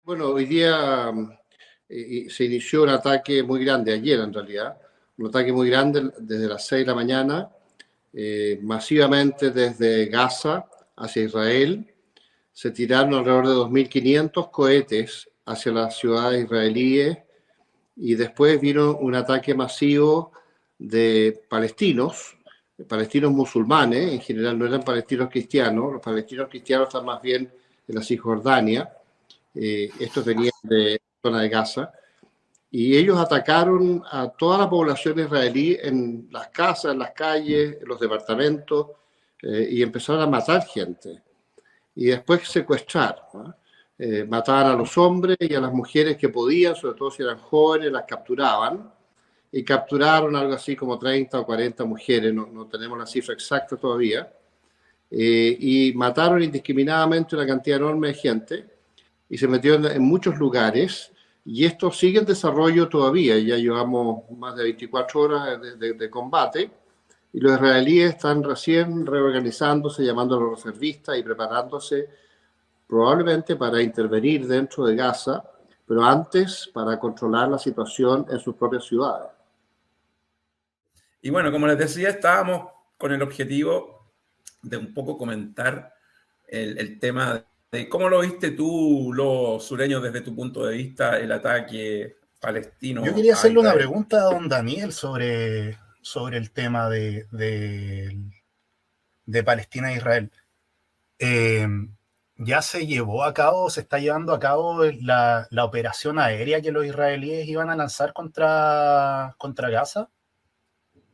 Bueno, hoy día se inició un ataque muy grande, ayer en realidad, un ataque muy grande desde las 6 de la mañana, masivamente desde Gaza hacia Israel. Se tiraron alrededor de 2.500 cohetes hacia las ciudades israelíes y después vino un ataque masivo de palestinos musulmanes, en general no eran palestinos cristianos, los palestinos cristianos están más bien en la Cisjordania, estos venían de la zona de Gaza, y ellos atacaron a toda la población israelí en las casas, en las calles, en los departamentos, y empezaron a matar gente. Y después secuestrar, ¿no? Mataban a los hombres y a las mujeres que podían, sobre todo si eran jóvenes, las capturaban. Y capturaron algo así como 30 o 40 mujeres, no tenemos la cifra exacta todavía. Y mataron indiscriminadamente una cantidad enorme de gente y se metió en muchos lugares. Y esto sigue en desarrollo todavía, ya llevamos más de 24 horas de combate y los israelíes están recién reorganizándose, llamando a los reservistas y preparándose probablemente para intervenir dentro de Gaza, pero antes para controlar la situación en sus propias ciudades. Y bueno, como les decía, estábamos con el objetivo de un poco comentar el tema de cómo lo viste tú, los sureños, desde tu punto de vista, el ataque palestino Yo quería a hacerle una Israel. pregunta a don Daniel sobre el tema de Palestina e Israel. ¿Ya se llevó a cabo, se está llevando a cabo la operación aérea que los israelíes iban a lanzar contra Gaza?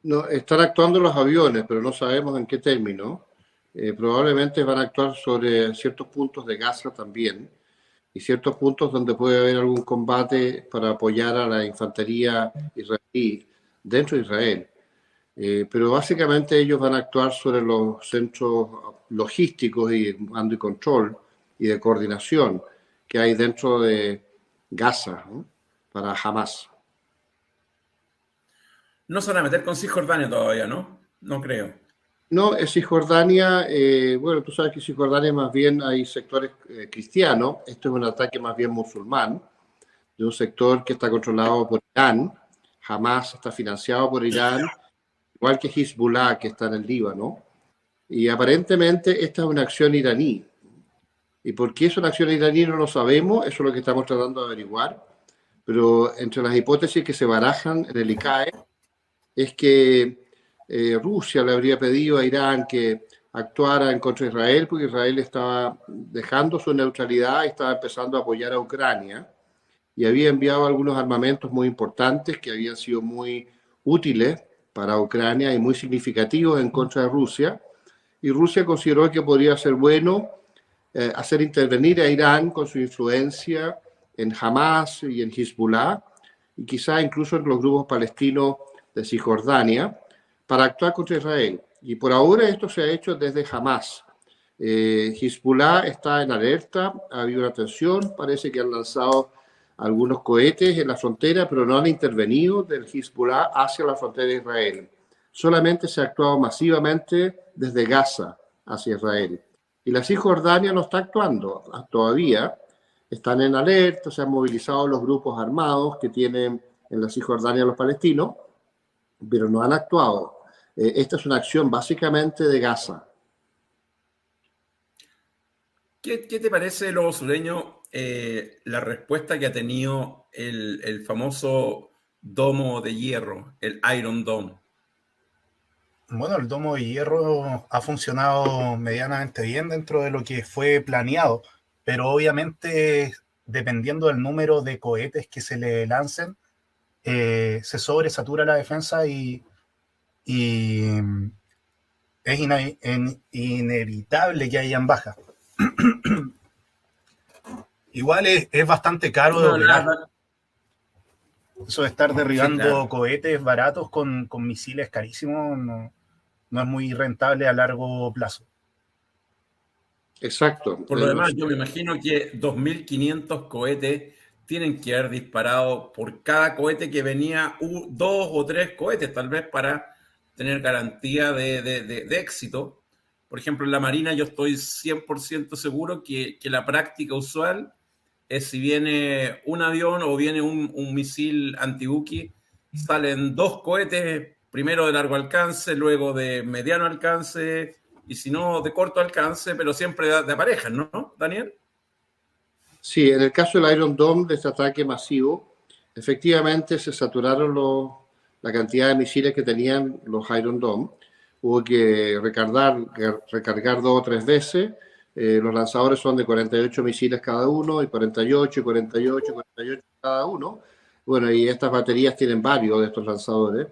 No, están actuando los aviones, pero no sabemos en qué término. Probablemente van a actuar sobre ciertos puntos de Gaza también y ciertos puntos donde puede haber algún combate para apoyar a la infantería israelí dentro de Israel. Pero básicamente ellos van a actuar sobre los centros logísticos y mando y control y de coordinación que hay dentro de Gaza, ¿no? Para Hamas. No se van a meter con Cisjordania todavía, ¿no? No creo. No, Cisjordania, bueno, tú sabes que Cisjordania más bien hay sectores cristianos, esto es un ataque más bien musulmán, de un sector que está controlado por Irán, Hamas está financiado por Irán, igual que Hezbollah que está en el Líbano, y aparentemente esta es una acción iraní. ¿Y por qué es una acción iraní? No lo sabemos, eso es lo que estamos tratando de averiguar, pero entre las hipótesis que se barajan en el ICAE es que Rusia le habría pedido a Irán que actuara en contra de Israel porque Israel estaba dejando su neutralidad y estaba empezando a apoyar a Ucrania y había enviado algunos armamentos muy importantes que habían sido muy útiles para Ucrania y muy significativos en contra de Rusia. Y Rusia consideró que podría ser bueno hacer intervenir a Irán con su influencia en Hamas y en Hezbollah y quizá incluso en los grupos palestinos de Cisjordania para actuar contra Israel. Y por ahora esto se ha hecho desde Hamas. Hezbollah está en alerta, ha habido una tensión, parece que han lanzado algunos cohetes en la frontera, pero no han intervenido del Hezbollah hacia la frontera de Israel. Solamente se ha actuado masivamente desde Gaza hacia Israel. Y la Cisjordania no está actuando todavía, están en alerta, se han movilizado los grupos armados que tienen en la Cisjordania los palestinos, pero no han actuado. Esta es una acción básicamente de Gaza. ¿Qué te parece, Lobo Sureño, la respuesta que ha tenido el famoso domo de hierro, el Iron Dome? Bueno, el domo de hierro ha funcionado medianamente bien dentro de lo que fue planeado, pero obviamente, dependiendo del número de cohetes que se le lancen, se sobresatura la defensa y es inevitable que hayan bajas. Igual es bastante caro de operar. Eso de estar derribando, sí, claro, cohetes baratos con misiles carísimos no es muy rentable a largo plazo. Exacto. Por lo demás, yo me imagino que 2.500 cohetes tienen que haber disparado por cada cohete que venía, 2 o 3 cohetes, tal vez para tener garantía de éxito. Por ejemplo, en la Marina yo estoy 100% seguro que la práctica usual es si viene un avión o viene un misil antibuque, salen 2 cohetes, primero de largo alcance, luego de mediano alcance, y si no, de corto alcance, pero siempre de parejas, ¿no, Daniel? Sí, en el caso del Iron Dome, de este ataque masivo, efectivamente se saturaron la cantidad de misiles que tenían los Iron Dome. Hubo que recargar 2 o 3 veces. Los lanzadores son de 48 misiles cada uno, y 48, y 48, y 48 cada uno. Bueno, y estas baterías tienen varios de estos lanzadores.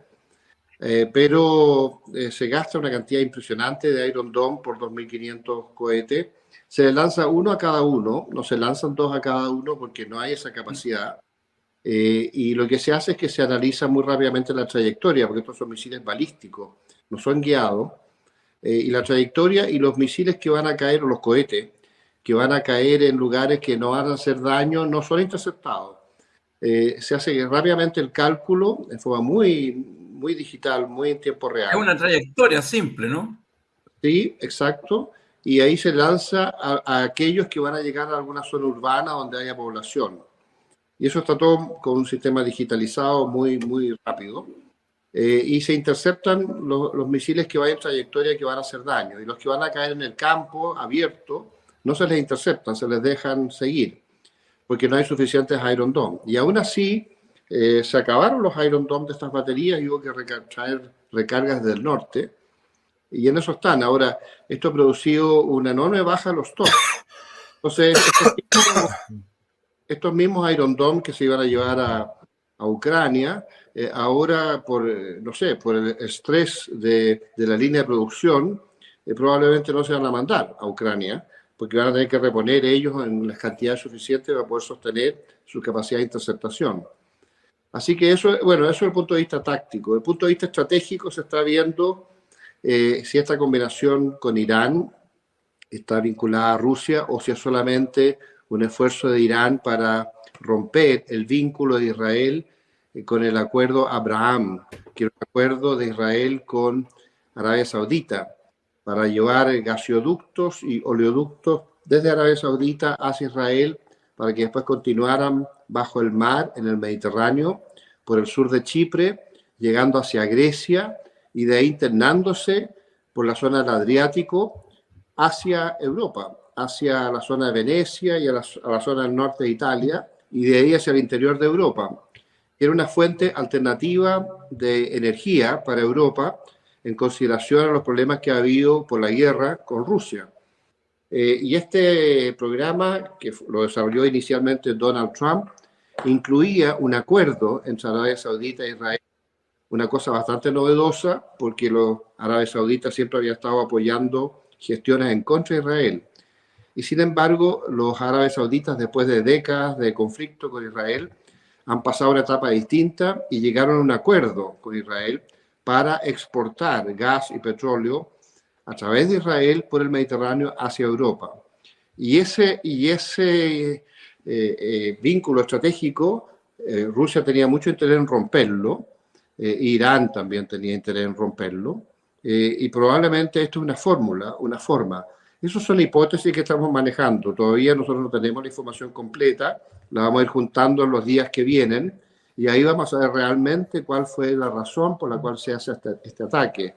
Pero se gasta una cantidad impresionante de Iron Dome por 2.500 cohetes. Se le lanza uno a cada uno, no se lanzan 2 a cada uno porque no hay esa capacidad. Y lo que se hace es que se analiza muy rápidamente la trayectoria, porque estos son misiles balísticos, no son guiados. Y la trayectoria y los misiles que van a caer, o los cohetes, que van a caer en lugares que no van a hacer daño, no son interceptados. Se hace rápidamente el cálculo de forma muy digital, muy en tiempo Es real. una trayectoria simple, ¿no? Sí, exacto. Y ahí se lanza a aquellos que van a llegar a alguna zona urbana donde haya población. Y eso está todo con un sistema digitalizado muy rápido. Y se interceptan los misiles que vayan en trayectoria que van a hacer daño. Y los que van a caer en el campo abierto, no se les interceptan, se les dejan seguir, porque no hay suficientes Iron Dome. Y aún así, se acabaron los Iron Dome de estas baterías y hubo que traer recargas del norte. Y en eso están. Ahora, esto ha producido una enorme baja en los stocks. Entonces, estos mismos Iron Dome que se iban a llevar a Ucrania, ahora no sé, por el estrés de la línea de producción, probablemente no se van a mandar a Ucrania, porque van a tener que reponer ellos en las cantidades suficientes para poder sostener su capacidad de interceptación. Así que eso, bueno, eso es el punto de vista táctico. Desde el punto de vista estratégico se está viendo si esta combinación con Irán está vinculada a Rusia o si es solamente un esfuerzo de Irán para romper el vínculo de Israel con el acuerdo Abraham, que es un acuerdo de Israel con Arabia Saudita para llevar gasoductos y oleoductos desde Arabia Saudita hacia Israel para que después continuaran bajo el mar en el Mediterráneo por el sur de Chipre, llegando hacia Grecia y de ahí internándose por la zona del Adriático hacia Europa, hacia la zona de Venecia y a la zona del norte de Italia, y de ahí hacia el interior de Europa. Era una fuente alternativa de energía para Europa en consideración a los problemas que ha habido por la guerra con Rusia. Y este programa, que lo desarrolló inicialmente Donald Trump, incluía un acuerdo entre Arabia Saudita e Israel, una cosa bastante novedosa, porque los árabes sauditas siempre habían estado apoyando gestiones en contra de Israel. Y sin embargo, los árabes sauditas, después de décadas de conflicto con Israel, han pasado una etapa distinta y llegaron a un acuerdo con Israel para exportar gas y petróleo a través de Israel por el Mediterráneo hacia Europa. Y ese vínculo estratégico, Rusia tenía mucho interés en romperlo, Irán también tenía interés en romperlo, y probablemente esto es una fórmula, una forma. Esas son hipótesis que estamos manejando. Todavía nosotros no tenemos la información completa, la vamos a ir juntando en los días que vienen, y ahí vamos a ver realmente cuál fue la razón por la cual se hace este ataque.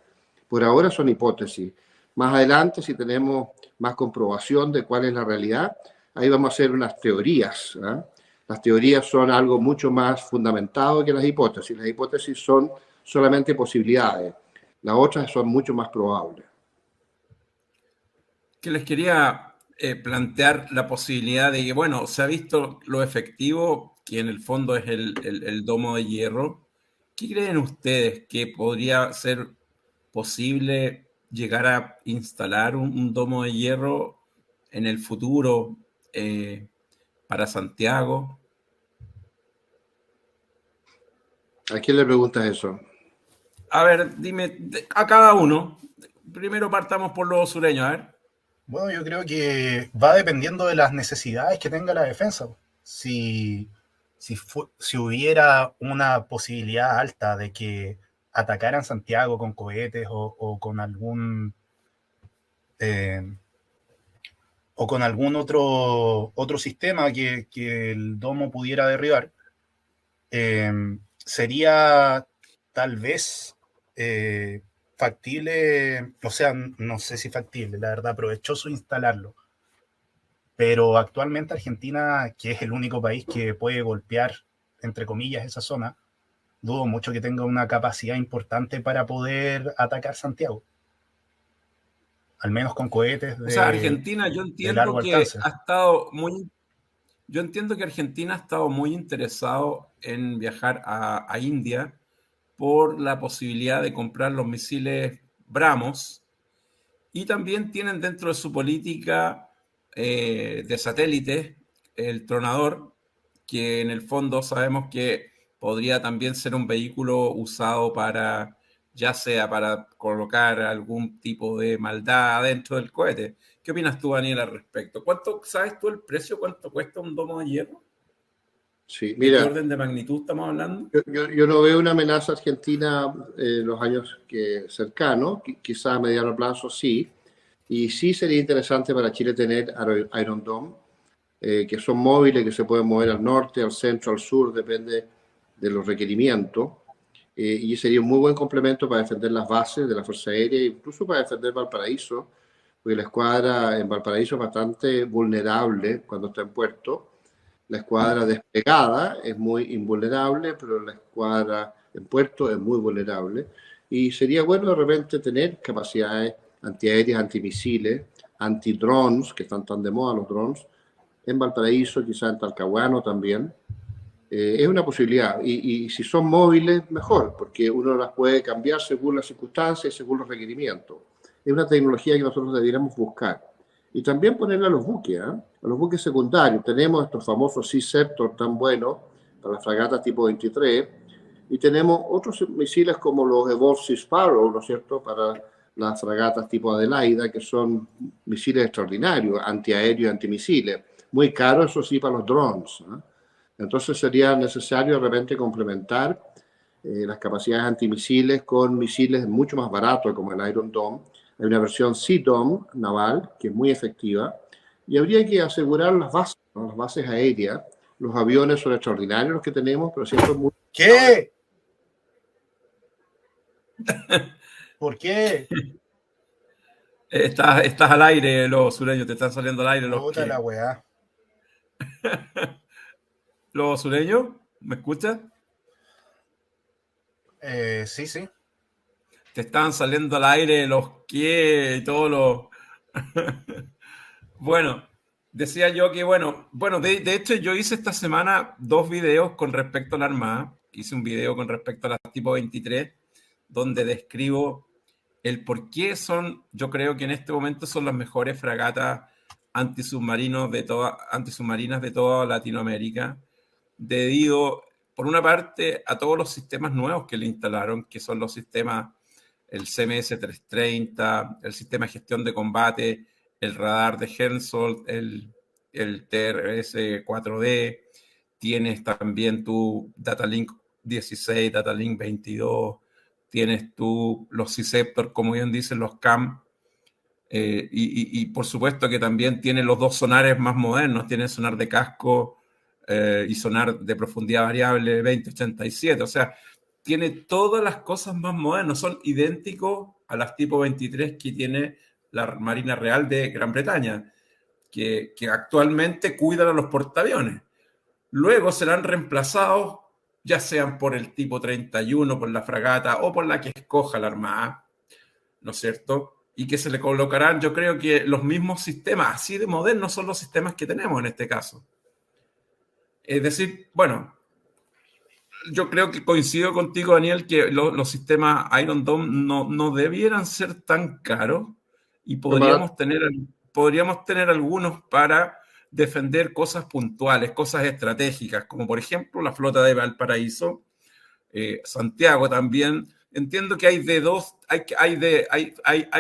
Por ahora son hipótesis. Más adelante, si tenemos más comprobación de cuál es la realidad, ahí vamos a hacer unas teorías. Las teorías son algo mucho más fundamentado que las hipótesis. Las hipótesis son solamente posibilidades. Las otras son mucho más probables. Que les quería plantear la posibilidad de que, bueno, se ha visto lo efectivo, que en el fondo es el domo de hierro. ¿Qué creen ustedes que podría ser posible llegar a instalar un domo de hierro en el futuro para Santiago? ¿A quién le preguntas eso? A ver, dime, a cada uno. Primero partamos por los sureños, a ver. Bueno, yo creo que va dependiendo de las necesidades que tenga la defensa. Si hubiera una posibilidad alta de que atacaran Santiago con cohetes o con algún o con algún otro sistema que el domo pudiera derribar, sería tal vez factible, o sea, no sé si factible, la verdad, provechoso instalarlo. Pero actualmente Argentina, que es el único país que puede golpear, entre comillas, esa zona, dudo mucho que tenga una capacidad importante para poder atacar Santiago, al menos con cohetes O sea, Argentina, de largo alcance. Yo entiendo que Argentina ha estado muy interesado en viajar a India por la posibilidad de comprar los misiles BrahMos, y también tienen dentro de su política de satélites el Tronador, que en el fondo sabemos que podría también ser un vehículo usado para, ya sea para colocar algún tipo de maldad dentro del cohete. ¿Qué opinas tú, Daniel, al respecto? ¿Sabes tú el precio? ¿Cuánto cuesta un domo de hierro? Sí, ¿De qué mira, orden de magnitud estamos hablando? yo no veo una amenaza argentina en los años cercanos, quizás a mediano plazo sí, y sí sería interesante para Chile tener Iron Dome, que son móviles, que se pueden mover al norte, al centro, al sur, depende de los requerimientos, y sería un muy buen complemento para defender las bases de la Fuerza Aérea, incluso para defender Valparaíso, porque la escuadra en Valparaíso es bastante vulnerable cuando está en puerto. La escuadra desplegada es muy invulnerable, pero la escuadra en puerto es muy vulnerable. Y sería bueno de repente tener capacidades antiaéreas, antimisiles, antidrones, que están tan de moda los drones, en Valparaíso, quizás en Talcahuano también. Es una posibilidad. Y si son móviles, mejor, porque uno las puede cambiar según las circunstancias y según los requerimientos. Es una tecnología que nosotros deberíamos buscar. Y también ponerla a los buques, a los buques secundarios. Tenemos estos famosos Sea Scepter tan buenos para las fragatas tipo 23, y tenemos otros misiles como los Evolved Sea Sparrow, ¿no es cierto?, para las fragatas tipo Adelaida, que son misiles extraordinarios, antiaéreos y antimisiles. Muy caros, eso sí, para los drones, ¿eh? Entonces sería necesario de repente complementar las capacidades antimisiles con misiles mucho más baratos como el Iron Dome. Hay una versión Sea Dome naval que es muy efectiva, y habría que asegurar las bases, ¿no?, las bases aéreas. Los aviones son extraordinarios los que tenemos, pero siempre muy... ¿Qué? ¿Por qué? Estás al aire, los sureños, te están saliendo al aire los Puta la que... weá. ¿Los sureños? ¿Me escuchas? Sí, sí. Te están saliendo al aire los que y todos los... Bueno, decía yo que, de hecho yo hice esta semana 2 videos con respecto a la Armada. Hice un video con respecto a la tipo 23, donde describo el por qué yo creo que en este momento son las mejores fragatas antisubmarinas de toda Latinoamérica, debido, por una parte, a todos los sistemas nuevos que le instalaron, que son los sistemas, el CMS-330, el sistema de gestión de combate, el radar de Hensoldt, el TRS-4D, tienes también tu Datalink 16, Datalink 22, tienes tú los Scepter, como bien dicen los CAM, y por supuesto que también tiene los 2 sonares más modernos, tiene sonar de casco y sonar de profundidad variable 2087, o sea, tiene todas las cosas más modernas, son idénticos a las tipo 23 que tiene la Marina Real de Gran Bretaña, que actualmente cuidan a los portaaviones. Luego serán reemplazados, ya sean por el tipo 31, por la fragata o por la que escoja la Armada, ¿no es cierto? Y que se le colocarán, yo creo que los mismos sistemas, así de modernos son los sistemas que tenemos en este caso. Es decir, bueno, yo creo que coincido contigo, Daniel, que los sistemas Iron Dome no debieran ser tan caros, y podríamos tener algunos para defender cosas puntuales, cosas estratégicas, como por ejemplo la flota de Valparaíso, Santiago también. Entiendo que hay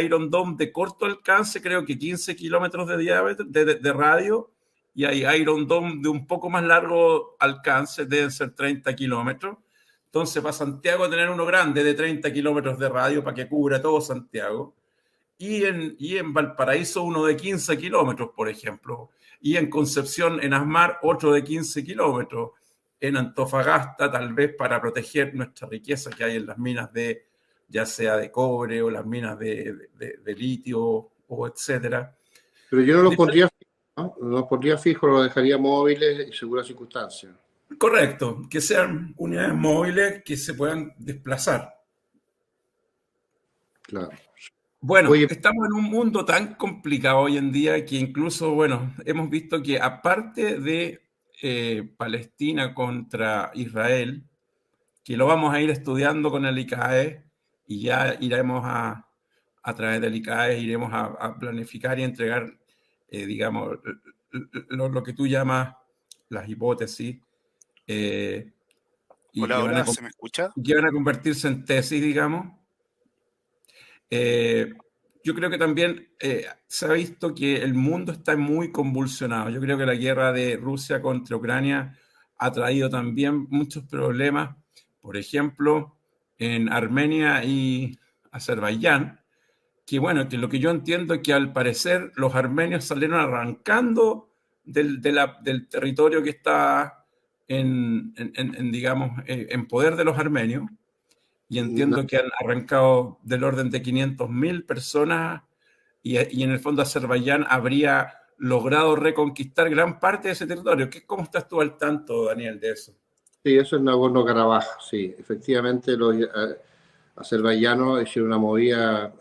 Iron Dome de corto alcance, creo que 15 kilómetros de diámetro, de radio, y hay Iron Dome de un poco más largo alcance, deben ser 30 kilómetros. Entonces, para Santiago tener uno grande de 30 kilómetros de radio para que cubra todo Santiago. y en Valparaíso uno de 15 kilómetros, por ejemplo, y en Concepción, en Asmar, otro de 15 kilómetros, en Antofagasta, tal vez para proteger nuestra riqueza que hay en las minas de, ya sea de cobre o las minas de litio, o etcétera. Pero yo no los pondría fijos, ¿no? No los pondría fijos, los dejaría móviles en seguras circunstancias. Correcto, que sean unidades móviles que se puedan desplazar. Claro. Bueno, Oye, estamos en un mundo tan complicado hoy en día que incluso, bueno, hemos visto que aparte de Palestina contra Israel, que lo vamos a ir estudiando con el ICAE y ya iremos a través del ICAE, iremos a planificar y entregar, digamos, lo que tú llamas las hipótesis, y Hola, hola, ¿se me escucha? que van a convertirse en tesis, digamos. Yo creo que también se ha visto que el mundo está muy convulsionado. Yo creo que la guerra de Rusia contra Ucrania ha traído también muchos problemas. Por ejemplo, en Armenia y Azerbaiyán, que bueno, que lo que yo entiendo es que al parecer los armenios salieron arrancando del territorio que está digamos, en poder de los armenios, y no, entiendo que han arrancado del orden de 500.000 personas, y en el fondo Azerbaiyán habría logrado reconquistar gran parte de ese territorio. ¿Cómo estás tú al tanto, Daniel, de eso? sí, eso es Nagorno-Karabaj, sí. Efectivamente, los azerbaiyanos hicieron una movida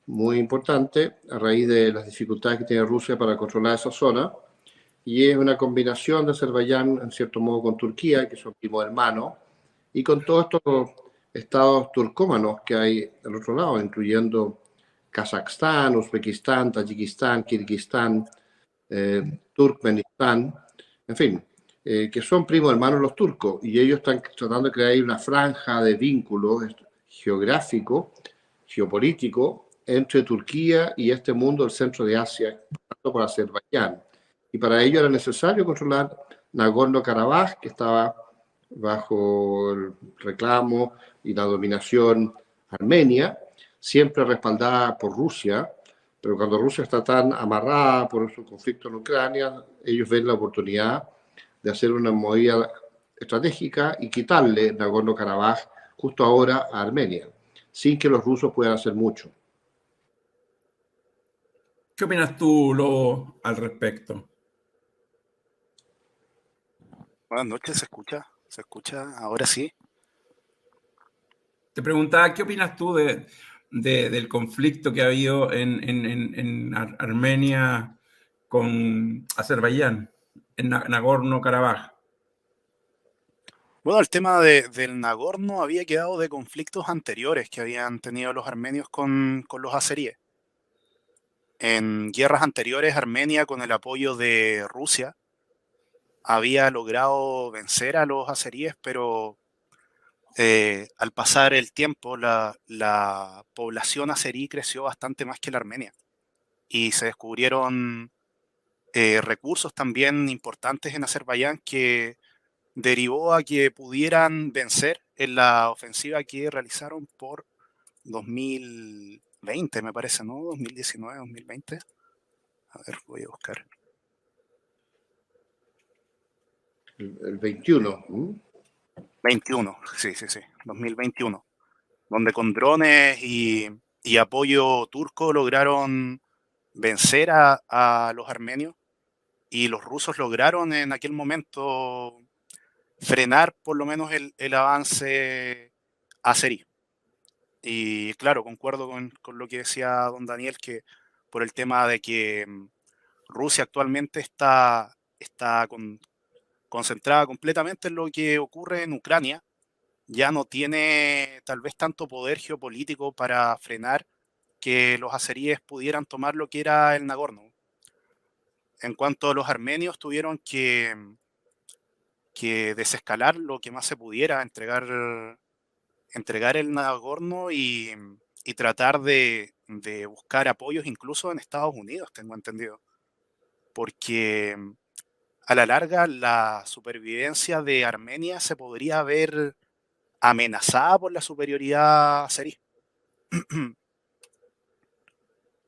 muy importante a raíz de las dificultades que tiene Rusia para controlar esa zona. Y es una combinación de Azerbaiyán, en cierto modo, con Turquía, que son primos hermanos, y con todos estos estados turcómanos que hay al otro lado, incluyendo Kazajstán, Uzbekistán, Tayikistán, Kirguistán, Turkmenistán, en fin, que son primos hermanos los turcos, y ellos están tratando de crear una franja de vínculos geográfico, geopolítico, entre Turquía y este mundo del centro de Asia, por Azerbaiyán. Y para ello era necesario controlar Nagorno-Karabaj, que estaba bajo el reclamo y la dominación armenia, siempre respaldada por Rusia, pero cuando Rusia está tan amarrada por su conflicto en Ucrania, ellos ven la oportunidad de hacer una movida estratégica y quitarle Nagorno-Karabaj justo ahora a Armenia, sin que los rusos puedan hacer mucho. ¿Qué opinas tú, Lobo, al respecto? Buenas noches, ¿se escucha? ¿Se escucha? Ahora sí. Te preguntaba, ¿qué opinas tú del conflicto que ha habido en Armenia con Azerbaiyán, en Nagorno-Karabaj? Bueno, el tema del Nagorno había quedado de conflictos anteriores que habían tenido los armenios con los azeríes. En guerras anteriores, Armenia, con el apoyo de Rusia, había logrado vencer a los azeríes, pero al pasar el tiempo, la población azerí creció bastante más que la armenia. Y se descubrieron recursos también importantes en Azerbaiyán que derivó a que pudieran vencer en la ofensiva que realizaron por 2020, me parece, ¿no? 2019, 2020. A ver, voy a buscar. El 21. 21, sí, sí, sí, 2021. Donde con drones y apoyo turco lograron vencer a los armenios, y los rusos lograron en aquel momento frenar por lo menos el avance azerí. Y claro, concuerdo con lo que decía don Daniel, que por el tema de que Rusia actualmente está concentrada completamente en lo que ocurre en Ucrania, ya no tiene tal vez tanto poder geopolítico para frenar que los azeríes pudieran tomar lo que era el Nagorno. En cuanto a los armenios, tuvieron que desescalar lo que más se pudiera, entregar el Nagorno y tratar de buscar apoyos incluso en Estados Unidos, tengo entendido. Porque a la larga la supervivencia de Armenia se podría ver amenazada por la superioridad azerí.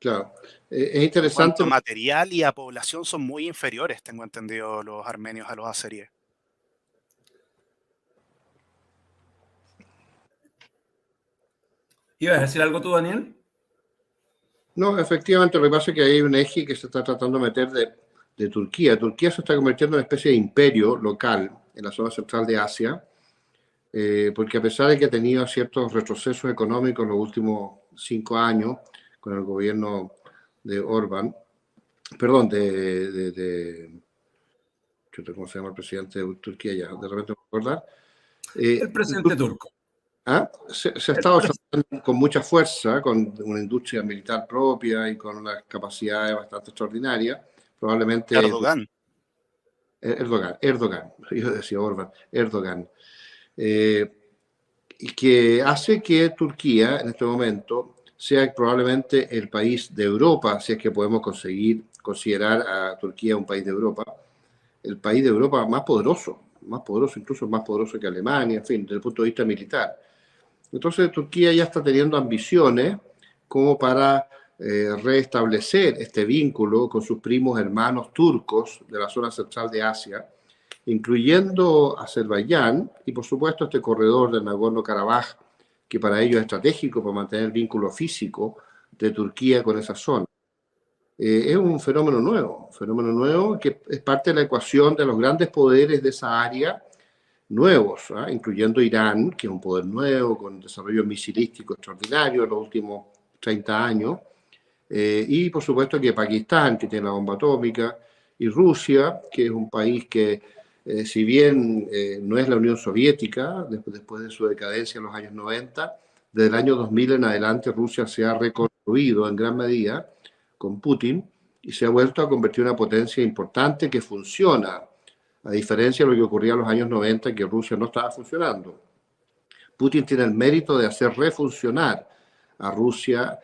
Claro. Es En interesante. cuanto a material y a población son muy inferiores, tengo entendido, los armenios a los azeríes. ¿Ibas a decir algo tú, Daniel? No, efectivamente, lo que pasa es que hay un eje que se está tratando de meter de Turquía. Turquía se está convirtiendo en una especie de imperio local en la zona central de Asia, porque a pesar de que ha tenido ciertos retrocesos económicos en los últimos 5 años con el gobierno de Orbán, perdón, ¿cómo se llama el presidente de Turquía ya? De repente me voy a acordar. El presidente turco. Se ha estado desarrollando con mucha fuerza, con una industria militar propia y con unas capacidades bastante extraordinarias. Probablemente Erdogan. Erdogan, yo decía Orbán, Erdogan. Y que hace que Turquía en este momento sea probablemente el país de Europa, si es que podemos considerar a Turquía un país de Europa, el país de Europa más poderoso, incluso más poderoso que Alemania, en fin, desde el punto de vista militar. Entonces Turquía ya está teniendo ambiciones como para restablecer este vínculo con sus primos hermanos turcos de la zona central de Asia, incluyendo Azerbaiyán y por supuesto este corredor de Nagorno-Karabaj, que para ellos es estratégico para mantener el vínculo físico de Turquía con esa zona. Es un fenómeno nuevo que es parte de la ecuación de los grandes poderes de esa área, nuevos, incluyendo Irán, que es un poder nuevo, con desarrollo misilístico extraordinario en los últimos 30 años, y por supuesto que Pakistán, que tiene la bomba atómica, y Rusia, que es un país que, si bien no es la Unión Soviética, después de su decadencia en los años 90, desde el año 2000 en adelante Rusia se ha reconstruido en gran medida con Putin y se ha vuelto a convertir en una potencia importante que funciona, a diferencia de lo que ocurría en los años 90, que Rusia no estaba funcionando. Putin tiene el mérito de hacer refuncionar a Rusia,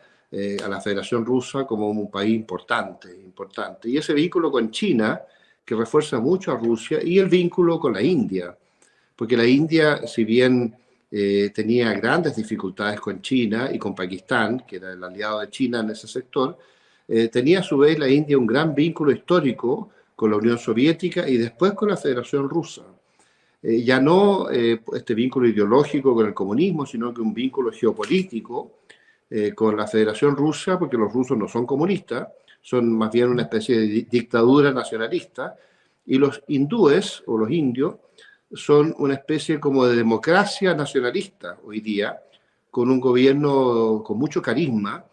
a la Federación Rusa, como un país importante. Y ese vínculo con China, que refuerza mucho a Rusia, y el vínculo con la India, porque la India, si bien tenía grandes dificultades con China y con Pakistán, que era el aliado de China en ese sector, tenía a su vez la India un gran vínculo histórico con la Unión Soviética y después con la Federación Rusa. Ya no este vínculo ideológico con el comunismo, sino que un vínculo geopolítico con la Federación Rusa, porque los rusos no son comunistas, son más bien una especie de dictadura nacionalista, y los hindúes o los indios son una especie como de democracia nacionalista hoy día, con un gobierno con mucho carisma,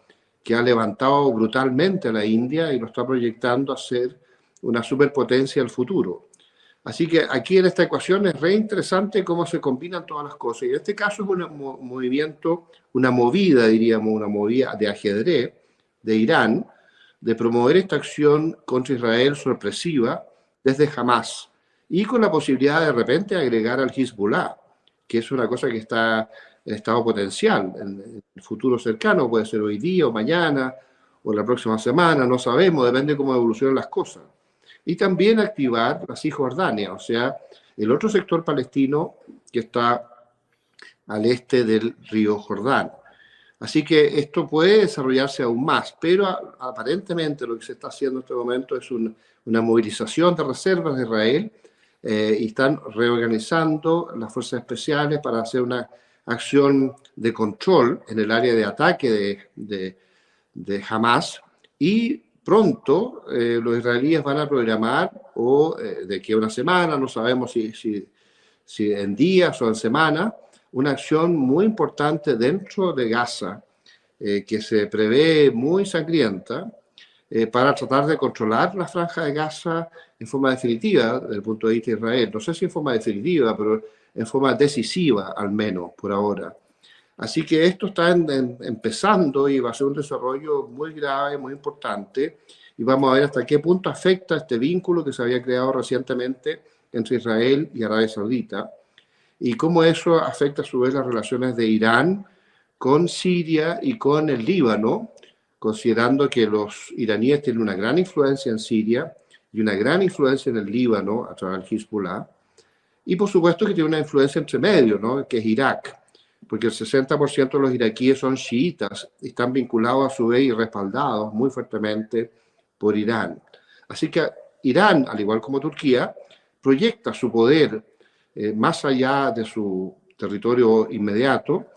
que ha levantado brutalmente a la India y lo está proyectando a ser una superpotencia del futuro. Así que aquí en esta ecuación es re interesante cómo se combinan todas las cosas. Y en este caso es un movimiento, una movida, diríamos, una movida de ajedrez de Irán, de promover esta acción contra Israel sorpresiva desde Hamas y con la posibilidad de repente agregar al Hezbollah, que es una cosa que está en estado potencial, en el futuro cercano, puede ser hoy día o mañana o la próxima semana, no sabemos, depende de cómo evolucionan las cosas. Y también activar la Cisjordania, o sea, el otro sector palestino que está al este del río Jordán. Así que esto puede desarrollarse aún más, pero aparentemente lo que se está haciendo en este momento es una movilización de reservas de Israel y están reorganizando las fuerzas especiales para hacer una acción de control en el área de ataque de Hamas y pronto los israelíes van a programar, o de aquí a una semana, no sabemos si en días o en semanas, una acción muy importante dentro de Gaza, que se prevé muy sangrienta, para tratar de controlar la franja de Gaza en forma definitiva, desde el punto de vista de Israel. No sé si en forma definitiva, pero en forma decisiva, al menos, por ahora. Así que esto está empezando y va a ser un desarrollo muy grave, muy importante, y vamos a ver hasta qué punto afecta este vínculo que se había creado recientemente entre Israel y Arabia Saudita, y cómo eso afecta a su vez las relaciones de Irán con Siria y con el Líbano, considerando que los iraníes tienen una gran influencia en Siria y una gran influencia en el Líbano a través del Hezbollah, y por supuesto que tiene una influencia entre medio, ¿no?, que es Irak. porque el 60% de los iraquíes son chiitas y están vinculados a su vez y respaldados muy fuertemente por Irán. Así que Irán, al igual como Turquía, proyecta su poder más allá de su territorio inmediato,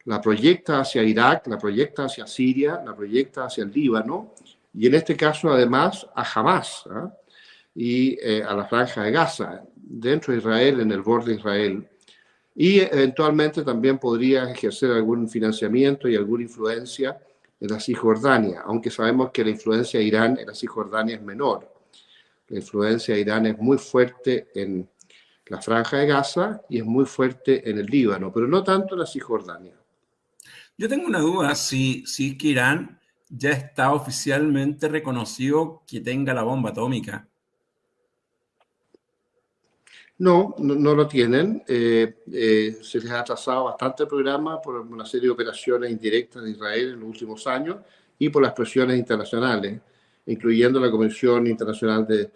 la proyecta hacia Irak, la proyecta hacia Siria, la proyecta hacia el Líbano y en este caso además a Hamas y a la Franja de Gaza, dentro de Israel, en el borde de Israel. Y eventualmente también podría ejercer algún financiamiento y alguna influencia en la Cisjordania, aunque sabemos que la influencia de Irán en la Cisjordania es menor. La influencia de Irán es muy fuerte en la Franja de Gaza y es muy fuerte en el Líbano, pero no tanto en la Cisjordania. Yo tengo una duda, si es que Irán ya está oficialmente reconocido que tenga la bomba atómica. No lo tienen. Se les ha atrasado bastante el programa por una serie de operaciones indirectas de Israel en los últimos años y por las presiones internacionales, incluyendo la Comisión Internacional de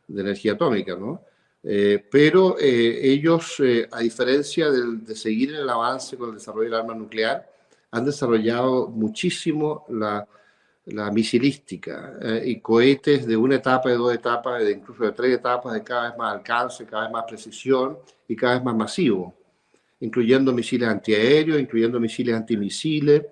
Energía Atómica, ¿no? Pero ellos, a diferencia de seguir en el avance con el desarrollo del arma nuclear, han desarrollado muchísimo la misilística y cohetes de una etapa, de dos etapas, incluso de tres etapas, de cada vez más alcance, cada vez más precisión y cada vez más masivo, incluyendo misiles antiaéreos, incluyendo misiles antimisiles,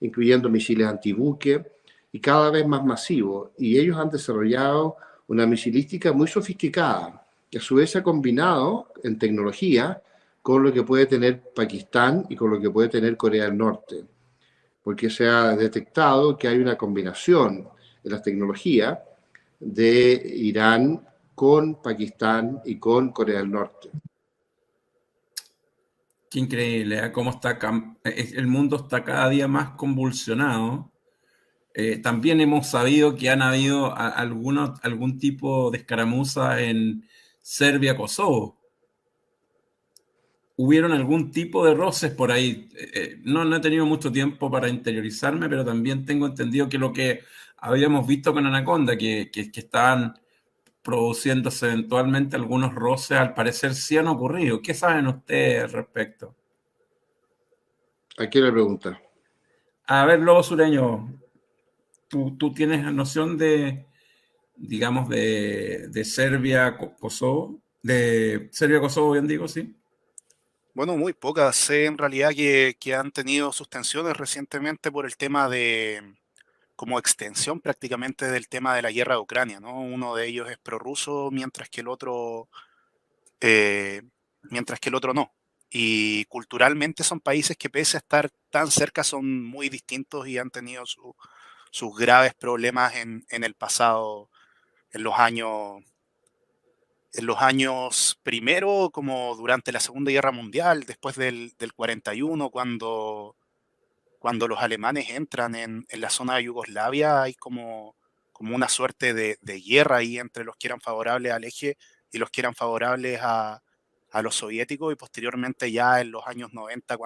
incluyendo misiles antibuque y cada vez más masivo. Y ellos han desarrollado una misilística muy sofisticada, que a su vez se ha combinado en tecnología con lo que puede tener Pakistán y con lo que puede tener Corea del Norte, porque se ha detectado que hay una combinación de las tecnologías de Irán con Pakistán y con Corea del Norte. Qué increíble, ¿eh? Cómo está el mundo está cada día más convulsionado. También hemos sabido que han habido algún tipo de escaramuza en Serbia-Kosovo. ¿Hubieron algún tipo de roces por ahí? No he tenido mucho tiempo para interiorizarme, pero también tengo entendido que lo que habíamos visto con Anaconda, que estaban produciéndose eventualmente algunos roces, al parecer sí han ocurrido. ¿Qué saben ustedes al respecto? ¿A quién le pregunta? A ver, Lobo Sureño, ¿tú tienes noción de, digamos, de Serbia, Kosovo? De Serbia, Kosovo, bien digo, sí. Bueno, muy pocas. Sé en realidad que han tenido sus tensiones recientemente por el tema de, como extensión prácticamente del tema de la guerra de Ucrania, ¿no? Uno de ellos es prorruso, eh, mientras que el otro no. Y culturalmente son países que pese a estar tan cerca son muy distintos y han tenido sus graves problemas en el pasado, en los años primero, como durante la Segunda Guerra Mundial, después del 41, cuando los alemanes entran en la zona de Yugoslavia, hay como una suerte de guerra ahí entre los que eran favorables al eje y los que eran favorables a los soviéticos, y posteriormente ya en los años 90,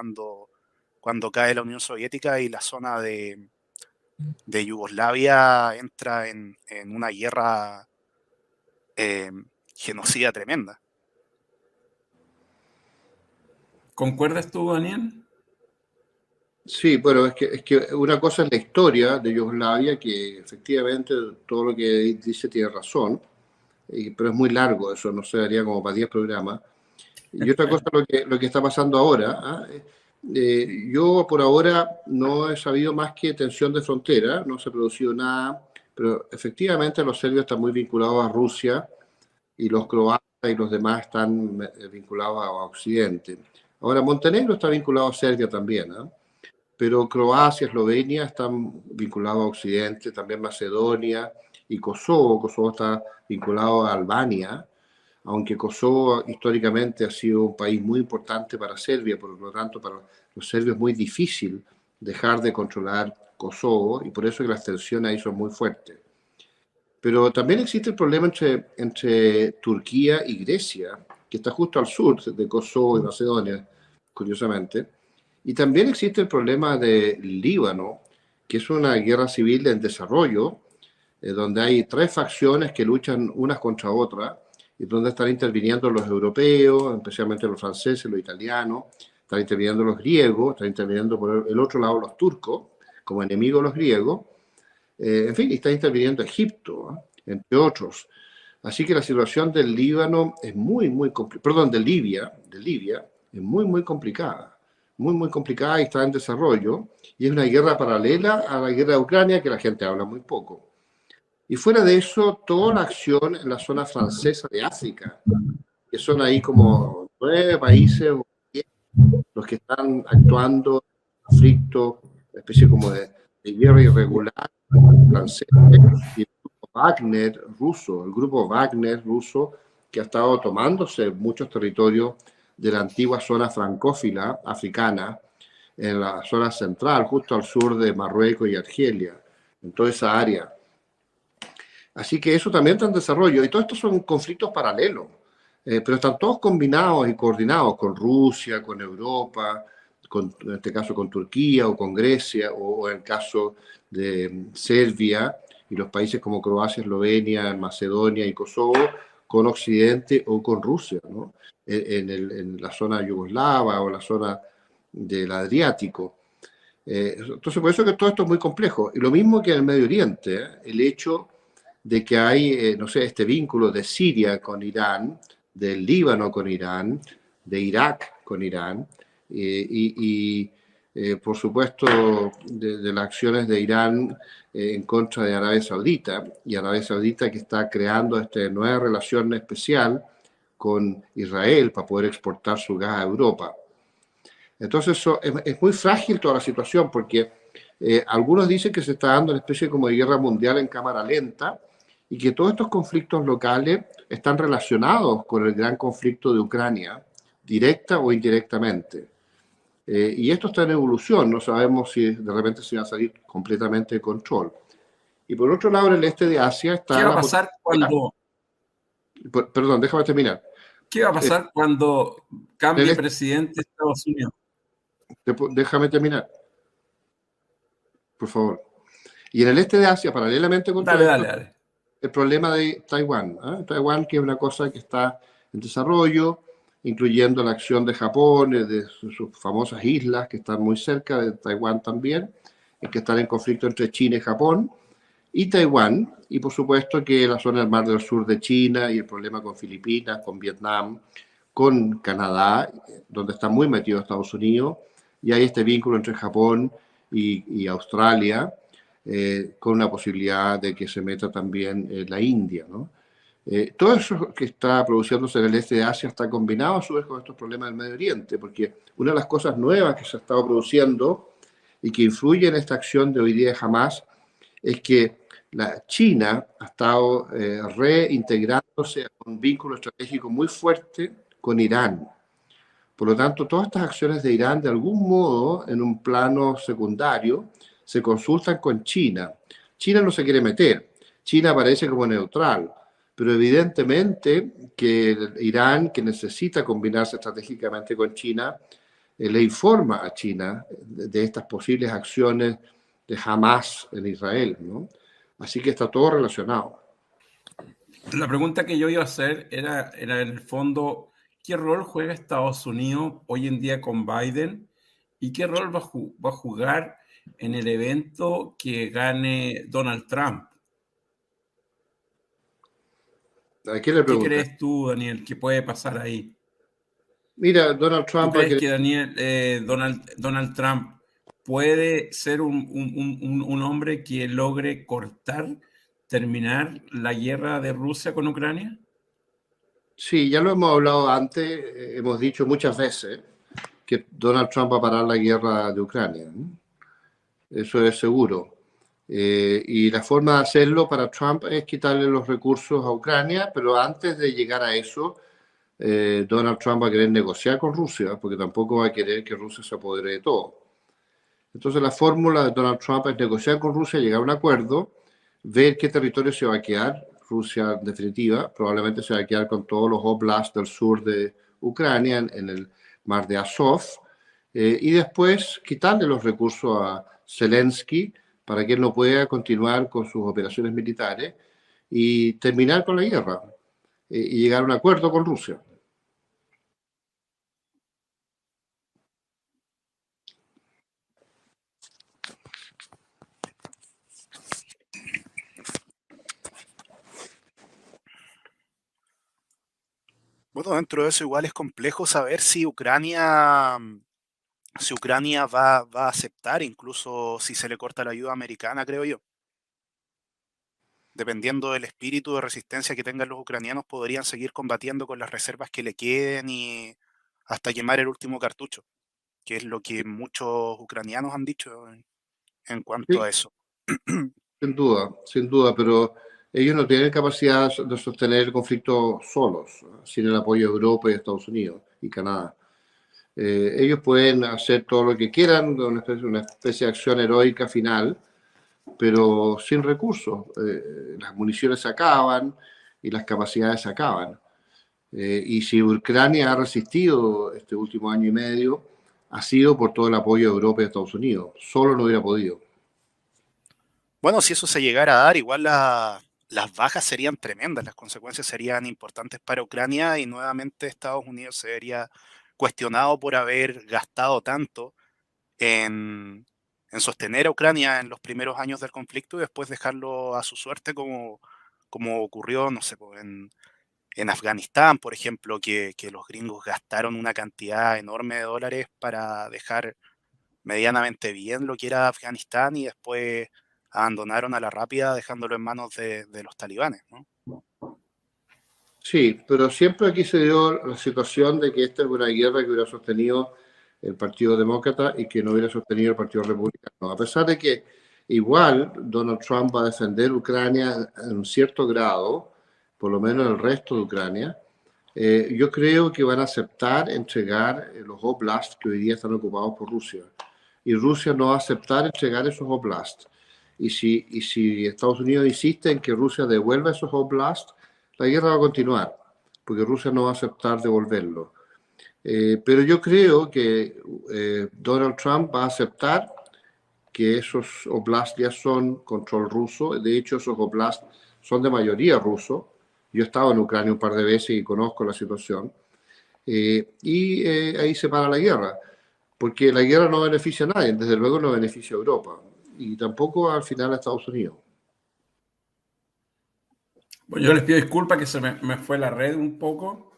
cuando cae la Unión Soviética y la zona de Yugoslavia entra en una guerra eh, genocida tremenda. ¿Concuerdas tú, Daniel? Sí, bueno, es que una cosa es la historia de Yugoslavia, que efectivamente todo lo que dice tiene razón, pero es muy largo, eso no se daría como para 10 programas. Y otra cosa lo que está pasando ahora. Yo por ahora no he sabido más que tensión de frontera, no se ha producido nada, pero efectivamente los serbios están muy vinculados a Rusia y los croatas y los demás están vinculados a Occidente. Ahora, Montenegro está vinculado a Serbia también, pero Croacia, Eslovenia están vinculados a Occidente, también Macedonia y Kosovo. Kosovo está vinculado a Albania, aunque Kosovo históricamente ha sido un país muy importante para Serbia, por lo tanto para los serbios es muy difícil dejar de controlar Kosovo y por eso que las tensiones ahí son muy fuertes. Pero también existe el problema entre Turquía y Grecia, que está justo al sur de Kosovo y Macedonia, curiosamente. Y también existe el problema de Líbano, que es una guerra civil en desarrollo, donde hay tres facciones que luchan unas contra otras, y donde están interviniendo los europeos, especialmente los franceses, los italianos, están interviniendo los griegos, están interviniendo por el otro lado los turcos, como enemigos de los griegos, en fin, está interviniendo Egipto, entre otros. Así que la situación del Líbano es muy complicada, perdón, de Libia, es muy complicada, muy complicada y está en desarrollo, y es una guerra paralela a la guerra de Ucrania que la gente habla muy poco. Y fuera de eso, toda la acción en la zona francesa de África, que son ahí como 9 países los que están actuando en conflicto, una especie como de guerra irregular francés, y el grupo Wagner ruso, que ha estado tomándose muchos territorios de la antigua zona francófila africana, en la zona central, justo al sur de Marruecos y Argelia, en toda esa área. Así que eso también está en desarrollo, y todos estos son conflictos paralelos, pero están todos combinados y coordinados con Rusia, con Europa, en este caso con Turquía o con Grecia, o en el caso de Serbia y los países como Croacia, Eslovenia, Macedonia y Kosovo, con Occidente o con Rusia, ¿no? En la zona yugoslava o la zona del Adriático. Entonces, por eso que todo esto es muy complejo. Y lo mismo que en el Medio Oriente, el hecho de que hay, no sé, este vínculo de Siria con Irán, del Líbano con Irán, de Irak con Irán, por supuesto, de las acciones de Irán en contra de Arabia Saudita, y Arabia Saudita que está creando esta nueva relación especial con Israel para poder exportar su gas a Europa. Entonces, es muy frágil toda la situación, porque algunos dicen que se está dando una especie como de guerra mundial en cámara lenta, y que todos estos conflictos locales están relacionados con el gran conflicto de Ucrania, directa o indirectamente. Y esto está en evolución, no sabemos si de repente se va a salir completamente de control. Y por otro lado, en el este de Asia está ¿Qué va a pasar cuando... Perdón, déjame terminar. ¿Qué va a pasar cuando cambie este, presidente de Estados Unidos? Déjame terminar, por favor. Y en el este de Asia, paralelamente con todo esto, Dale. el problema de Taiwán. Taiwán, que es una cosa que está en desarrollo, incluyendo la acción de Japón, de sus famosas islas que están muy cerca de Taiwán también, que están en conflicto entre China y Japón, y Taiwán, y por supuesto que la zona del Mar del Sur de China y el problema con Filipinas, con Vietnam, con Canadá, donde está muy metido Estados Unidos, y hay este vínculo entre Japón y Australia, con una posibilidad de que se meta también la India, ¿no? Todo eso que está produciéndose en el este de Asia está combinado a su vez con estos problemas del Medio Oriente, porque una de las cosas nuevas que se ha estado produciendo y que influye en esta acción de hoy día de Hamas es que la China ha estado reintegrándose a un vínculo estratégico muy fuerte con Irán. Por lo tanto, todas estas acciones de Irán, de algún modo, en un plano secundario, se consultan con China. China no se quiere meter, China aparece como neutral, pero evidentemente que Irán, que necesita combinarse estratégicamente con China, le informa a China de estas posibles acciones de Hamas en Israel, ¿no? Así que está todo relacionado. La pregunta que yo iba a hacer era en el fondo, ¿qué rol juega Estados Unidos hoy en día con Biden? ¿Y qué rol va a jugar en el evento que gane Donald Trump? ¿A quién le ¿Qué pregunta? crees tú, Daniel, que puede pasar ahí? Mira, Donald ¿Tú Trump... crees que Donald Trump puede ser un hombre que logre terminar la guerra de Rusia con Ucrania? Sí, ya lo hemos hablado antes, hemos dicho muchas veces que Donald Trump va a parar la guerra de Ucrania, ¿no? Eso es seguro. Y la forma de hacerlo para Trump es quitarle los recursos a Ucrania, pero antes de llegar a eso, Donald Trump va a querer negociar con Rusia, porque tampoco va a querer que Rusia se apodere de todo. Entonces la fórmula de Donald Trump es negociar con Rusia, llegar a un acuerdo, ver qué territorio se va a quedar. Rusia, en definitiva, probablemente se va a quedar con todos los oblasts del sur de Ucrania, en el mar de Azov, y después quitarle los recursos a Zelensky para que él no pueda continuar con sus operaciones militares y terminar con la guerra y llegar a un acuerdo con Rusia. Bueno, dentro de eso igual es complejo saber si Ucrania va a aceptar, incluso si se le corta la ayuda americana, creo yo. Dependiendo del espíritu de resistencia que tengan los ucranianos, podrían seguir combatiendo con las reservas que le queden y hasta quemar el último cartucho, que es lo que muchos ucranianos han dicho en cuanto Sí, a eso. sin duda, pero ellos no tienen capacidad de sostener el conflicto solos, sin el apoyo de Europa y Estados Unidos y Canadá. Ellos pueden hacer todo lo que quieran, una especie de acción heroica final, pero sin recursos. Las municiones se acaban y las capacidades se acaban. Y si Ucrania ha resistido este último año y medio, ha sido por todo el apoyo de Europa y Estados Unidos. Solo no hubiera podido. Bueno, si eso se llegara a dar, igual las bajas serían tremendas, las consecuencias serían importantes para Ucrania y nuevamente Estados Unidos se vería cuestionado por haber gastado tanto en, en sostener a Ucrania en los primeros años del conflicto y después dejarlo a su suerte como ocurrió, no sé, pues, en Afganistán, por ejemplo, que los gringos gastaron una cantidad enorme de dólares para dejar medianamente bien lo que era Afganistán y después abandonaron a la rápida dejándolo en manos de los talibanes, ¿no? Sí, pero siempre aquí se dio la situación de que esta es una guerra que hubiera sostenido el Partido Demócrata y que no hubiera sostenido el Partido Republicano. A pesar de que igual Donald Trump va a defender Ucrania en un cierto grado, por lo menos el resto de Ucrania, yo creo que van a aceptar entregar los oblasts que hoy día están ocupados por Rusia. Y Rusia no va a aceptar entregar esos oblasts. Y si Estados Unidos insiste en que Rusia devuelva esos oblasts, la guerra va a continuar, porque Rusia no va a aceptar devolverlo. Pero yo creo que Donald Trump va a aceptar que esos oblasts ya son control ruso. De hecho, esos oblasts son de mayoría ruso. Yo he estado en Ucrania un par de veces y conozco la situación. Ahí se para la guerra, porque la guerra no beneficia a nadie, desde luego no beneficia a Europa y tampoco al final a Estados Unidos. Bueno, yo les pido disculpas que me fue la red un poco.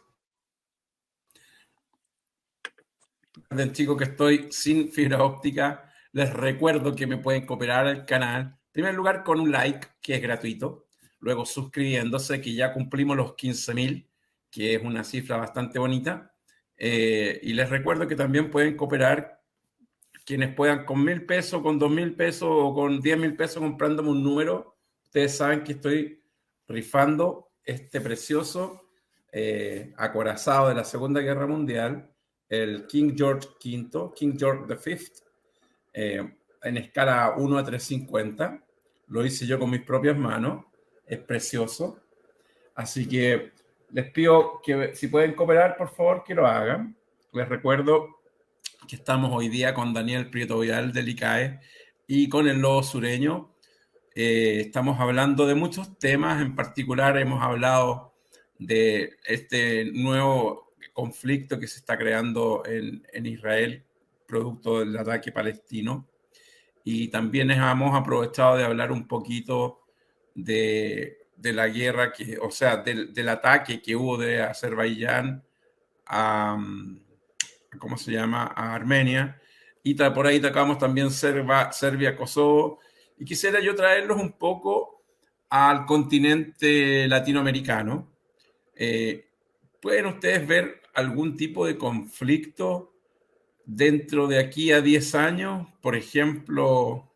Del chico que estoy sin fibra óptica, les recuerdo que me pueden cooperar al canal. En primer lugar, con un like, que es gratuito. Luego, suscribiéndose, que ya cumplimos los 15.000, que es una cifra bastante bonita. Y les recuerdo que también pueden cooperar quienes puedan con 1.000 pesos, con 2.000 pesos o con 10.000 pesos comprándome un número. Ustedes saben que estoy rifando este precioso acorazado de la Segunda Guerra Mundial, el King George V, King George V, en escala 1 a 350. Lo hice yo con mis propias manos. Es precioso. Así que les pido que si pueden cooperar, por favor, que lo hagan. Les recuerdo que estamos hoy día con Daniel Prieto Vidal del ICAE y con el Lobo Sureño. Estamos hablando de muchos temas, en particular hemos hablado de este nuevo conflicto que se está creando en Israel, producto del ataque palestino. Y también hemos aprovechado de hablar un poquito de la guerra, o sea, del ataque que hubo de Azerbaiyán a, ¿cómo se llama?, a Armenia. Y por ahí tocamos también Serbia, Kosovo. Y quisiera yo traerlos un poco al continente latinoamericano. ¿Pueden ustedes ver algún tipo de conflicto dentro de aquí a 10 años? Por ejemplo,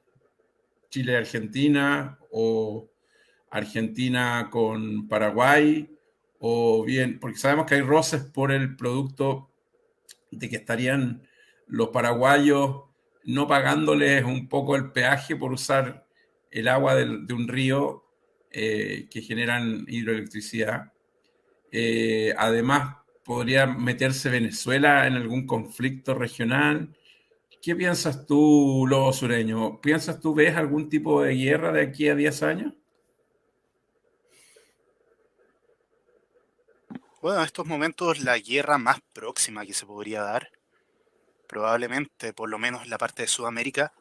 Chile-Argentina o Argentina con Paraguay, o bien, porque sabemos que hay roces por el producto de que estarían los paraguayos no pagándoles un poco el peaje por usar el agua de un río que generan hidroelectricidad. Además, podría meterse Venezuela en algún conflicto regional. ¿Qué piensas tú, Lobo Sureño? ¿Piensas tú, ves algún tipo de guerra de aquí a 10 años? Bueno, en estos momentos la guerra más próxima que se podría dar, probablemente, por lo menos en la parte de Sudamérica,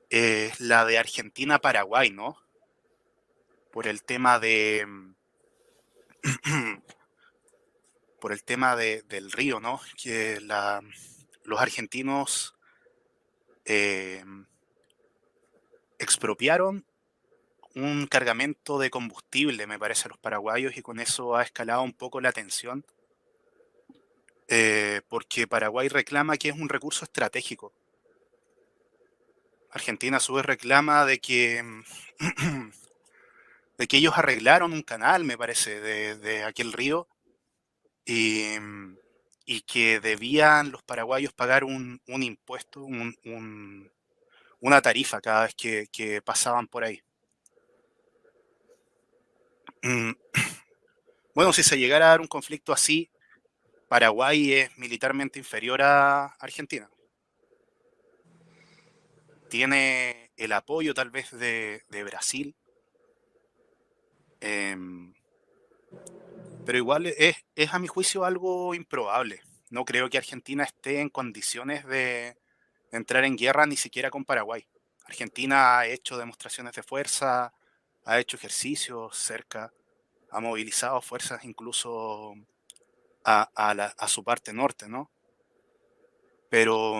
es la de Argentina-Paraguay, ¿no? Por el tema de por el tema del río, ¿no? Que los argentinos expropiaron un cargamento de combustible, me parece, a los paraguayos, y con eso ha escalado un poco la tensión, porque Paraguay reclama que es un recurso estratégico. Argentina a su vez reclama de que ellos arreglaron un canal, me parece, de aquel río, y, y que debían los paraguayos pagar un impuesto, una tarifa cada vez que pasaban por ahí. Bueno, si se llegara a dar un conflicto así, Paraguay es militarmente inferior a Argentina. Tiene el apoyo tal vez de Brasil, pero igual es a mi juicio algo improbable. No creo que Argentina esté en condiciones de entrar en guerra ni siquiera con Paraguay. Argentina ha hecho demostraciones de fuerza, ha hecho ejercicios cerca, ha movilizado fuerzas incluso a su parte norte, ¿no? Pero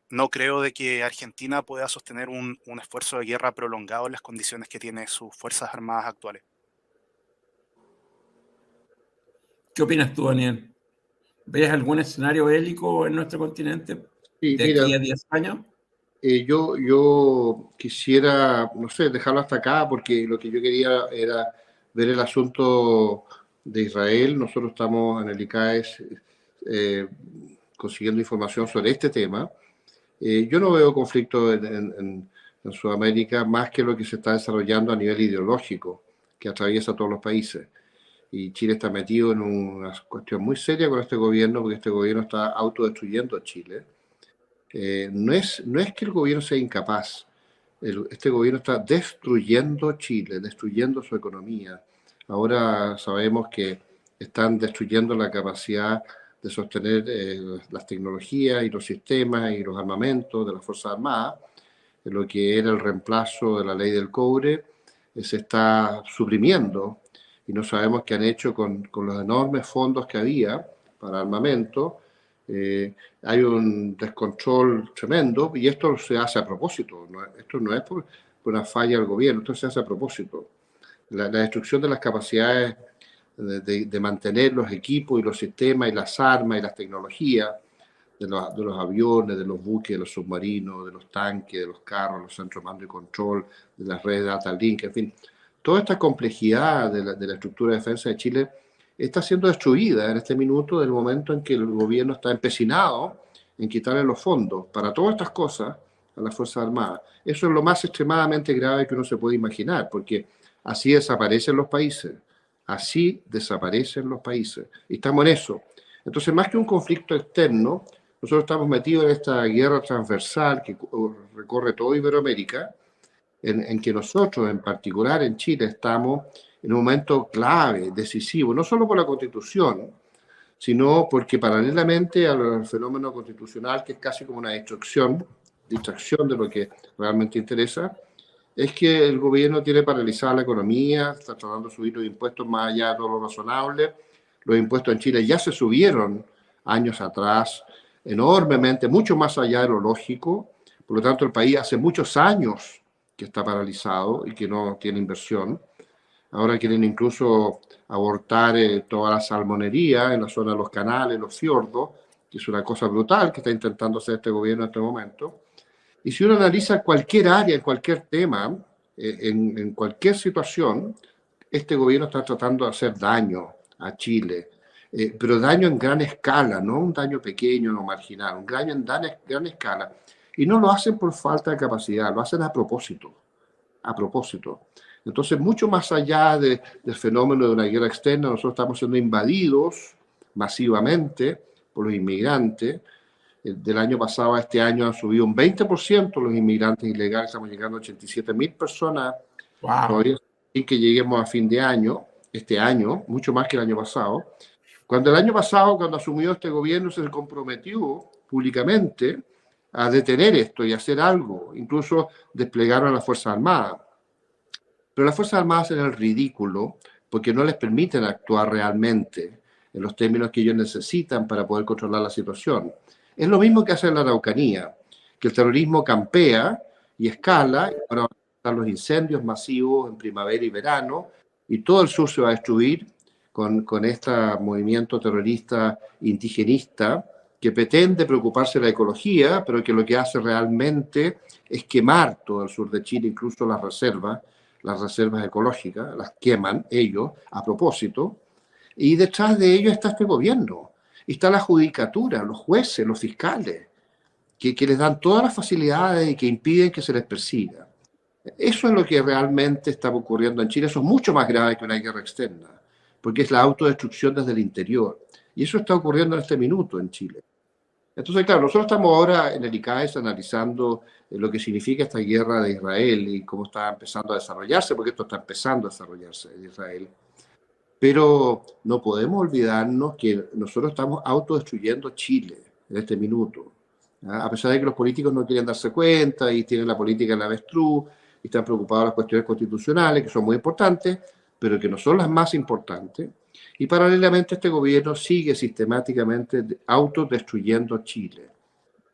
no creo de que Argentina pueda sostener un esfuerzo de guerra prolongado en las condiciones que tiene sus Fuerzas Armadas actuales. ¿Qué opinas tú, Daniel? ¿Ves algún escenario bélico en nuestro continente Sí, de mira, aquí a 10 años? yo quisiera, no sé, dejarlo hasta acá porque lo que yo quería era ver el asunto de Israel. Nosotros estamos en el ICAES consiguiendo información sobre este tema. Yo no veo conflicto en Sudamérica más que lo que se está desarrollando a nivel ideológico, que atraviesa todos los países. Y Chile está metido en una cuestión muy seria con este gobierno, porque este gobierno está autodestruyendo a Chile. No es que el gobierno sea incapaz, este gobierno está destruyendo Chile, destruyendo su economía. Ahora sabemos que están destruyendo la capacidad de sostener las tecnologías y los sistemas y los armamentos de las Fuerzas Armadas. Lo que era el reemplazo de la ley del cobre se está suprimiendo y no sabemos qué han hecho con los enormes fondos que había para armamento. Hay un descontrol tremendo y esto se hace a propósito, ¿no? Esto no es por una falla del gobierno, esto se hace a propósito. La destrucción de las capacidades de mantener los equipos y los sistemas y las armas y las tecnologías de los aviones, de los buques, de los submarinos, de los tanques, de los carros, los centros de mando y control, de las redes de data link, en fin. Toda esta complejidad de la estructura de defensa de Chile está siendo destruida en este minuto del momento en que el gobierno está empecinado en quitarle los fondos para todas estas cosas a las Fuerzas Armadas. Eso es lo más extremadamente grave que uno se puede imaginar, porque así desaparecen los países, así desaparecen los países. Y estamos en eso. Entonces, más que un conflicto externo, nosotros estamos metidos en esta guerra transversal que recorre toda Iberoamérica, en que nosotros, en particular en Chile, estamos en un momento clave, decisivo, no solo por la Constitución, sino porque paralelamente al fenómeno constitucional, que es casi como una distracción de lo que realmente interesa, es que el gobierno tiene paralizada la economía, está tratando de subir los impuestos más allá de todo lo razonable. Los impuestos en Chile ya se subieron años atrás enormemente, mucho más allá de lo lógico. Por lo tanto, el país hace muchos años que está paralizado y que no tiene inversión. Ahora quieren incluso abortar toda la salmonería en la zona de los canales, los fiordos, que es una cosa brutal que está intentando hacer este gobierno en este momento. Y si uno analiza cualquier área, en cualquier tema, en cualquier situación, este gobierno está tratando de hacer daño a Chile, pero daño en gran escala, no un daño pequeño, no marginal, un daño en gran escala. Y no lo hacen por falta de capacidad, lo hacen a propósito, a propósito. Entonces, mucho más allá del fenómeno de una guerra externa, nosotros estamos siendo invadidos masivamente por los inmigrantes. Del año pasado a este año han subido un 20% los inmigrantes ilegales, estamos llegando a 87.000 personas. Wow. Todavía sin que lleguemos a fin de año, este año, mucho más que el año pasado. Cuando el año pasado, cuando asumió este gobierno, se comprometió públicamente a detener esto y hacer algo, incluso desplegaron a las Fuerzas Armadas. Pero las Fuerzas Armadas hacen el ridículo porque no les permiten actuar realmente. en los términos que ellos necesitan para poder controlar la situación. Es lo mismo que hace en la Araucanía, que el terrorismo campea y escala, y ahora van a estar los incendios masivos en primavera y verano, y todo el sur se va a destruir con este movimiento terrorista indigenista que pretende preocuparse de la ecología, pero que lo que hace realmente es quemar todo el sur de Chile, incluso las reservas ecológicas, las queman ellos a propósito, y detrás de ellos está este gobierno, y está la judicatura, los jueces, los fiscales, que les dan todas las facilidades y que impiden que se les persiga. Eso es lo que realmente está ocurriendo en Chile. Eso es mucho más grave que una guerra externa, porque es la autodestrucción desde el interior. Y eso está ocurriendo en este minuto en Chile. Entonces, claro, nosotros estamos ahora en el ICAES analizando lo que significa esta guerra de Israel y cómo está empezando a desarrollarse, porque esto está empezando a desarrollarse en Israel. Pero no podemos olvidarnos que nosotros estamos autodestruyendo Chile en este minuto. A pesar de que los políticos no quieren darse cuenta y tienen la política en la avestruz y están preocupados de las cuestiones constitucionales, que son muy importantes, pero que no son las más importantes. Y paralelamente este gobierno sigue sistemáticamente autodestruyendo Chile.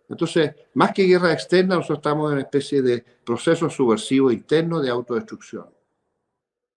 Entonces, más que guerra externa, nosotros estamos en una especie de proceso subversivo interno de autodestrucción.